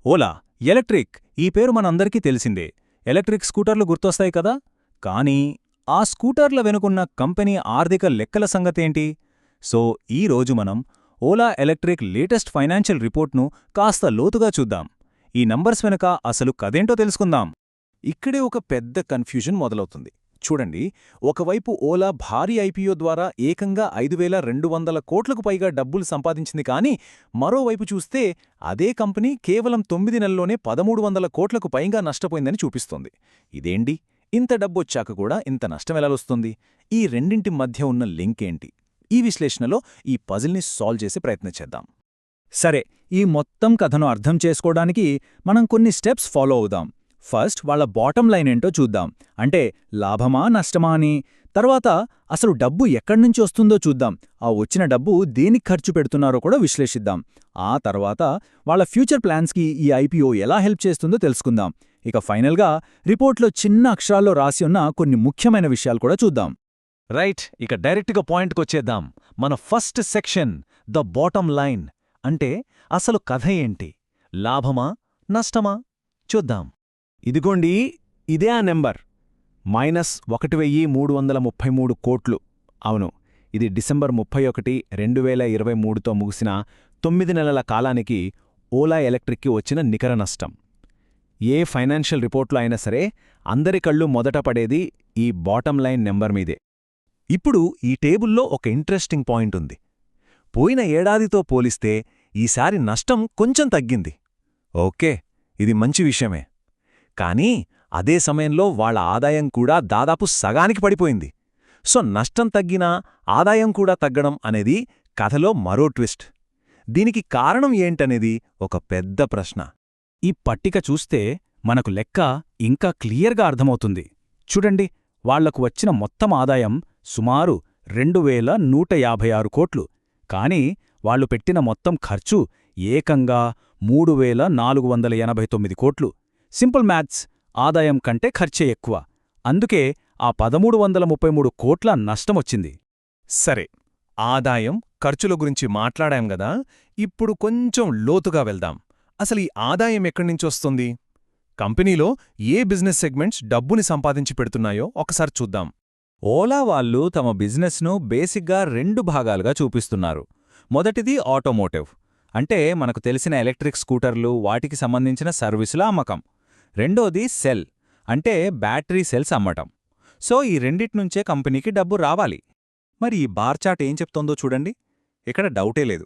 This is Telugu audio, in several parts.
ఓలా ఎలక్ట్రిక్ ఈ పేరు మనందరికీ తెలిసిందే. ఎలక్ట్రిక్ స్కూటర్లు గుర్తొస్తాయి కదా. కానీ ఆ స్కూటర్ల వెనుకున్న కంపెనీ ఆర్థిక లెక్కల సంగతేంటి? సో ఈరోజు మనం ఓలా ఎలక్ట్రిక్ లేటెస్ట్ ఫైనాన్షియల్ రిపోర్ట్ను కాస్త లోతుగా చూద్దాం. ఈ నంబర్స్ వెనుక అసలు కదేంటో తెలుసుకుందాం. ఇక్కడే ఒక పెద్ద కన్ఫ్యూజన్ మొదలవుతుంది. చూడండి, ఒకవైపు ఓలా భారీ ఐపీఓ ద్వారా ఏకంగా 5,200 కోట్లకు పైగా డబ్బులు సంపాదించింది. కానీ మరోవైపు చూస్తే అదే కంపెనీ కేవలం 9 నెలల్లోనే 1,300 కోట్లకు పైగా నష్టపోయిందని చూపిస్తోంది. ఇదేంటి, ఇంత డబ్బొచ్చాక కూడా ఇంత నష్టమెలాలొస్తుంది? ఈ రెండింటి మధ్య ఉన్న లింక్ ఏంటి? ఈ విశ్లేషణలో ఈ పజిల్ని సాల్వ్ చేసే ప్రయత్నం చేద్దాం. సరే, ఈ మొత్తం కథను అర్థం చేసుకోవడానికి మనం కొన్ని స్టెప్స్ ఫాలో అవుదాం. ఫస్ట్ వాళ్ళ బాటం లైన్ ఏంటో చూద్దాం. అంటే లాభమా నష్టమా అని. తర్వాత అసలు డబ్బు ఎక్కడ్నుంచి వస్తుందో చూద్దాం. ఆ వచ్చిన డబ్బు దేనికి ఖర్చు పెడుతున్నారో కూడా విశ్లేషిద్దాం. ఆ తర్వాత వాళ్ళ ఫ్యూచర్ ప్లాన్స్కి ఈ ఐపీఓ ఎలా హెల్ప్ చేస్తుందో తెలుసుకుందాం. ఇక ఫైనల్గా రిపోర్ట్లో చిన్న అక్షరాల్లో రాసి ఉన్న కొన్ని ముఖ్యమైన విషయాలు కూడా చూద్దాం. రైట్, ఇక డైరెక్ట్గా పాయింట్కొచ్చేద్దాం. మన first section the bottom line. అంటే అసలు కథ ఏంటి? లాభమా నష్టమా చూద్దాం. ఇదిగోండి, ఇదే ఆ నెంబర్ -1,333 కోట్లు. అవును, ఇది డిసెంబర్ 31, 2023తో ముగిసిన 9 నెలల కాలానికి ఓలా ఎలక్ట్రిక్కి వచ్చిన నికర నష్టం. ఏ ఫైనాన్షియల్ రిపోర్ట్లో అయినా సరే అందరి కళ్ళు మొదట పడేది ఈ బాటమ్ లైన్ నెంబర్ మీదే. ఇప్పుడు ఈ టేబుల్లో ఒక ఇంట్రెస్టింగ్ పాయింట్ ఉంది. పోయిన ఏడాదితో పోలిస్తే ఈసారి నష్టం కొంచెం తగ్గింది. ఓకే, ఇది మంచి విషయమే. కానీ అదే సమయంలో వాళ్ల ఆదాయం కూడా దాదాపు సగానికి పడిపోయింది. సో నష్టం తగ్గినా ఆదాయం కూడా తగ్గడం అనేది కథలో మరో ట్విస్ట్. దీనికి కారణం ఏంటనేది ఒక పెద్ద ప్రశ్న. ఈ పట్టిక చూస్తే మనకు లెక్క ఇంకా క్లియర్గా అర్థమవుతుంది. చూడండి, వాళ్లకు వచ్చిన మొత్తం ఆదాయం సుమారు 2,156 కోట్లు. కానీ వాళ్లు పెట్టిన మొత్తం ఖర్చు ఏకంగా 3,489 కోట్లు. సింపుల్ మ్యాథ్స్, ఆదాయం కంటే ఖర్చే ఎక్కువ. అందుకే ఆ 1,333 కోట్ల నష్టమొచ్చింది. సరే, ఆదాయం ఖర్చుల గురించి మాట్లాడాం గదా, ఇప్పుడు కొంచెం లోతుగా వెళ్దాం. అసలు ఈ ఆదాయం ఎక్కడ్నించొస్తుంది? కంపెనీలో ఏ బిజినెస్ సెగ్మెంట్స్ డబ్బుని సంపాదించి పెడుతున్నాయో ఒకసారి చూద్దాం. ఓలా వాళ్ళు తమ బిజినెస్ను బేసిక్గా 2 భాగాలుగా చూపిస్తున్నారు. మొదటిది ఆటోమోటివ్, అంటే మనకు తెలిసిన ఎలక్ట్రిక్ స్కూటర్లు, వాటికి సంబంధించిన సర్వీసుల అమ్మకం. రెండోది సెల్, అంటే బ్యాటరీ సెల్స్ అమ్మటం. సో ఈ రెండిట్నుంచే కంపెనీకి డబ్బు రావాలి. మరి ఈ బార్ చార్ట్ ఏం చెప్తోందో చూడండి. ఇక్కడ డౌటే లేదు.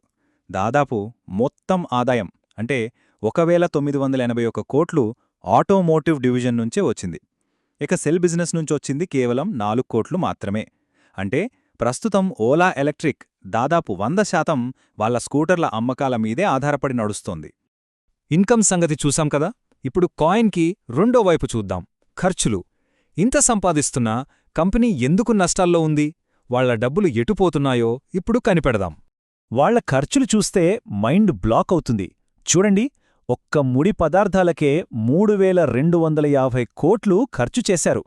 దాదాపు మొత్తం ఆదాయం అంటే 1,981 కోట్లు ఆటోమోటివ్ డివిజన్ నుంచే వచ్చింది. ఇక సెల్ బిజినెస్ నుంచొచ్చింది కేవలం 4 కోట్లు మాత్రమే. అంటే ప్రస్తుతం ఓలా ఎలక్ట్రిక్ దాదాపు 100% వాళ్ల స్కూటర్ల అమ్మకాల మీదే ఆధారపడి నడుస్తోంది. ఇన్కమ్ సంగతి చూసాం కదా. ఇప్పుడు కాయిన్కి రెండో వైపు చూద్దాం, ఖర్చులు. ఇంత సంపాదిస్తున్నా కంపెనీ ఎందుకు నష్టాల్లో ఉంది? వాళ్ల డబ్బులు ఎటుపోతున్నాయో ఇప్పుడు కనిపెడదాం. వాళ్ల ఖర్చులు చూస్తే మైండ్ బ్లాక్ అవుతుంది. చూడండి, ఒక్క ముడి పదార్థాలకే 3,250 కోట్లు ఖర్చు చేశారు.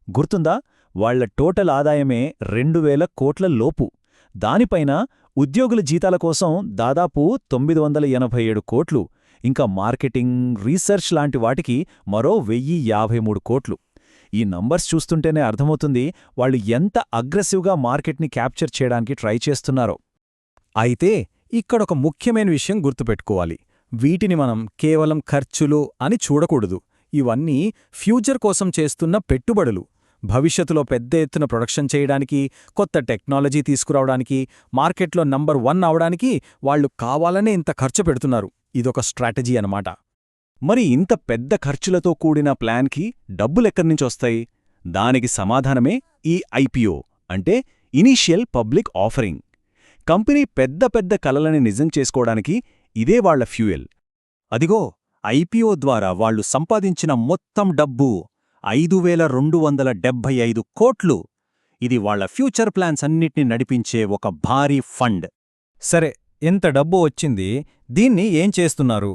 గుర్తుందా? వాళ్ల టోటల్ ఆదాయమే 2,000 కోట్ల లోపు. దానిపైన ఉద్యోగుల జీతాల కోసం దాదాపు 987 కోట్లు. ఇంకా మార్కెటింగ్, రీసెర్చ్ లాంటి వాటికి మరో 1,053 కోట్లు. ఈ నంబర్స్ చూస్తుంటేనే అర్థమవుతుంది వాళ్ళు ఎంత అగ్రెసివ్గా మార్కెట్ని క్యాప్చర్ చేయడానికి ట్రై చేస్తున్నారో. అయితే ఇక్కడొక ముఖ్యమైన విషయం గుర్తుపెట్టుకోవాలి. వీటిని మనం కేవలం ఖర్చులు అని చూడకూడదు. ఇవన్నీ ఫ్యూచర్ కోసం చేస్తున్న పెట్టుబడులు. భవిష్యత్తులో పెద్ద ఎత్తున ప్రొడక్షన్ చేయడానికి, కొత్త టెక్నాలజీ తీసుకురావడానికి, మార్కెట్లో నంబర్ 1 అవడానికి వాళ్లు కావాలనే ఇంత ఖర్చు పెడుతున్నారు. ఇదొక స్ట్రాటజీ అన్నమాట. మరి ఇంత పెద్ద ఖర్చులతో కూడిన ప్లాన్కి డబ్బులెక్కడ్నించొస్తాయి? దానికి సమాధానమే ఈ ఐపీఓ, అంటే ఇనీషియల్ పబ్లిక్ ఆఫరింగ్. కంపెనీ పెద్ద పెద్ద కలలని నిజం చేసుకోవడానికి ఇదే వాళ్ల ఫ్యూయల్. అదిగో, ఐపీఓ ద్వారా వాళ్లు సంపాదించిన మొత్తం డబ్బు 5,275 కోట్లు. ఇది వాళ్ల ఫ్యూచర్ ప్లాన్స్ అన్నిటినీ నడిపించే ఒక భారీ ఫండ్. సరే, ఎంత డబ్బు వచ్చింది, దీన్ని ఏం చేస్తున్నారు?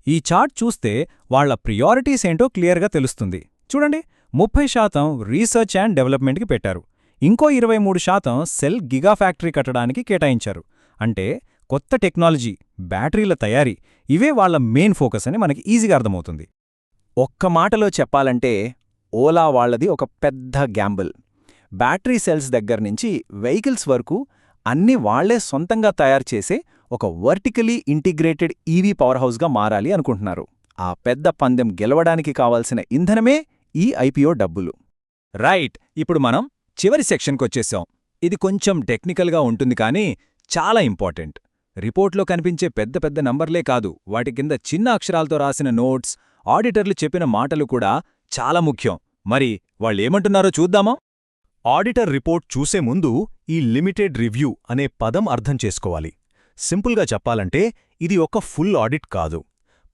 ఈ చార్ట్ చూస్తే వాళ్ల ప్రియారిటీస్ ఏంటో క్లియర్గా తెలుస్తుంది. చూడండి, 30% రీసెర్చ్ అండ్ డెవలప్మెంట్కి పెట్టారు. ఇంకో 23% సెల్ గిగా ఫ్యాక్టరీ కట్టడానికి కేటాయించారు. అంటే కొత్త టెక్నాలజీ, బ్యాటరీల తయారీ ఇవే వాళ్ల మెయిన్ ఫోకస్ అని మనకి ఈజీగా అర్థమవుతుంది. ఒక్క మాటలో చెప్పాలంటే ఓలా వాళ్లది ఒక పెద్ద గ్యాంబుల్. బ్యాటరీ సెల్స్ దగ్గర్నుంచి వెహికల్స్ వరకు అన్నీ వాళ్లే సొంతంగా తయారు చేసే ఒక వర్టికలీ ఇంటిగ్రేటెడ్ ఈవీ పవర్ హౌస్గా మారాలి అనుకుంటున్నారు. ఆ పెద్ద పందెం గెలవడానికి కావాల్సిన ఇంధనమే ఈ ఐపీఓ డబ్బులు. రైట్, ఇప్పుడు మనం చివరి సెక్షన్కొచ్చేసాం. ఇది కొంచెం టెక్నికల్గా ఉంటుంది కానీ చాలా ఇంపార్టెంట్. రిపోర్ట్లో కనిపించే పెద్ద పెద్ద నంబర్లే కాదు, వాటి కింద చిన్న అక్షరాలతో రాసిన నోట్స్, ఆడిటర్లు చెప్పిన మాటలు కూడా చాలా ముఖ్యం. మరి వాళ్ళేమంటున్నారో చూద్దామా? ఆడిటర్ రిపోర్ట్ చూసే ముందు ఈ లిమిటెడ్ రివ్యూ అనే పదం అర్థం చేసుకోవాలి. సింపుల్గా చెప్పాలంటే ఇది ఒక ఫుల్ ఆడిట్ కాదు.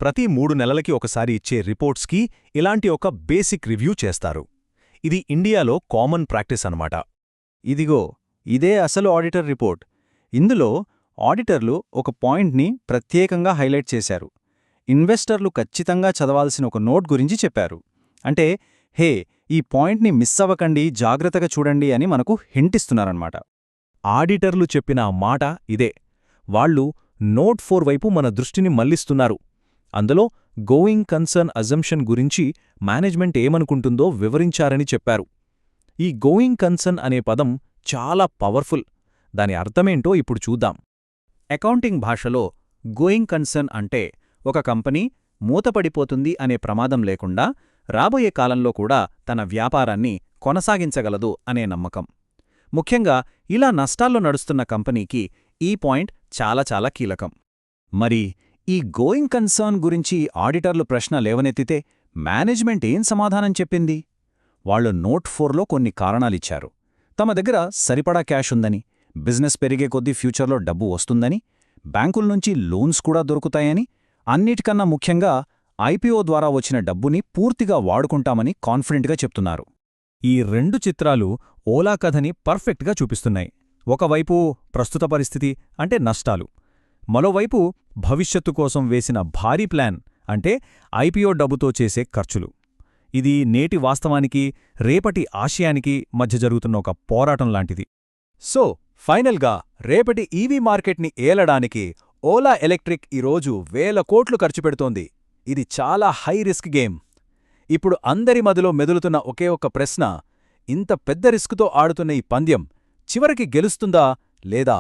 ప్రతి 3 నెలలకి ఒకసారి ఇచ్చే రిపోర్ట్స్కి ఇలాంటి ఒక బేసిక్ రివ్యూ చేస్తారు. ఇది ఇండియాలో కామన్ ప్రాక్టీస్ అన్నమాట. ఇదిగో ఇదే అసలు ఆడిటర్ రిపోర్ట్. ఇందులో ఆడిటర్లు ఒక పాయింట్ని ప్రత్యేకంగా హైలైట్ చేశారు. ఇన్వెస్టర్లు ఖచ్చితంగా చదవాల్సిన ఒక నోట్ గురించి చెప్పారు. అంటే హే, ఈ పాయింట్ని మిస్ అవ్వకండి, జాగ్రత్తగా చూడండి అని మనకు హింటిస్తున్నారన్నమాట. ఆడిటర్లు చెప్పిన ఆ మాట ఇదే. వాళ్ళు నోట్ 4 వైపు మన దృష్టిని మళ్లిస్తున్నారు. అందులో గోయింగ్ కన్సర్న్ అజంప్షన్ గురించి మేనేజ్మెంట్ ఏమనుకుంటుందో వివరించారని చెప్పారు. ఈ గోయింగ్ కన్సర్న్ అనే పదం చాలా పవర్ఫుల్. దాని అర్థమేంటో ఇప్పుడు చూద్దాం. అకౌంటింగ్ భాషలో గోయింగ్ కన్సర్న్ అంటే ఒక కంపెనీ మూతపడిపోతుంది అనే ప్రమాదం లేకుండా రాబోయే కాలంలో కూడా తన వ్యాపారాన్ని కొనసాగించగలదు అనే నమ్మకం. ముఖ్యంగా ఇలా నష్టాల్లో నడుస్తున్న కంపెనీకి ఈ పాయింట్ చాలా చాలా కీలకం. మరి ఈ గోయింగ్ కన్సర్న్ గురించి ఆడిటర్లు ప్రశ్న లేవనెత్తితే మేనేజ్మెంట్ ఏం సమాధానం చెప్పింది? వాళ్లు నోట్ 4లో కొన్ని కారణాలిచ్చారు. తమ దగ్గర సరిపడా క్యాష్ ఉందని, బిజినెస్ పెరిగే కొద్దీ ఫ్యూచర్లో డబ్బు వస్తుందని, బ్యాంకుల నుంచి లోన్స్ కూడా దొరుకుతాయని, అన్నిటికన్నా ముఖ్యంగా ఐపీఓ ద్వారా వచ్చిన డబ్బుని పూర్తిగా వాడుకుంటామని కాన్ఫిడెంట్గా చెప్తున్నారు. ఈ 2 చిత్రాలు ఓలా కథని పర్ఫెక్ట్గా చూపిస్తున్నాయి. ఒకవైపు ప్రస్తుత పరిస్థితి అంటే నష్టాలు, మరోవైపు భవిష్యత్తు కోసం వేసిన భారీ ప్లాన్ అంటే ఐపీఓ డబ్బుతో చేసే ఖర్చులు. ఇది నేటి వాస్తవానికి, రేపటి ఆశయానికి మధ్య జరుగుతున్న ఒక పోరాటం లాంటిది. సో ఫైనల్గా రేపటి ఈవీ మార్కెట్ని ఏలడానికి ఓలా ఎలక్ట్రిక్ ఈరోజు 1000 కోట్లు ఖర్చు పెడుతోంది. ఇది చాలా హై రిస్క్ గేమ్. ఇప్పుడు అందరి మదిలో మెదులుతున్న ఒకే ఒక్క ప్రశ్న, ఇంత పెద్ద రిస్కుతో ఆడుతున్న ఈ పందెం చివరికి గెలుస్తుందా లేదా?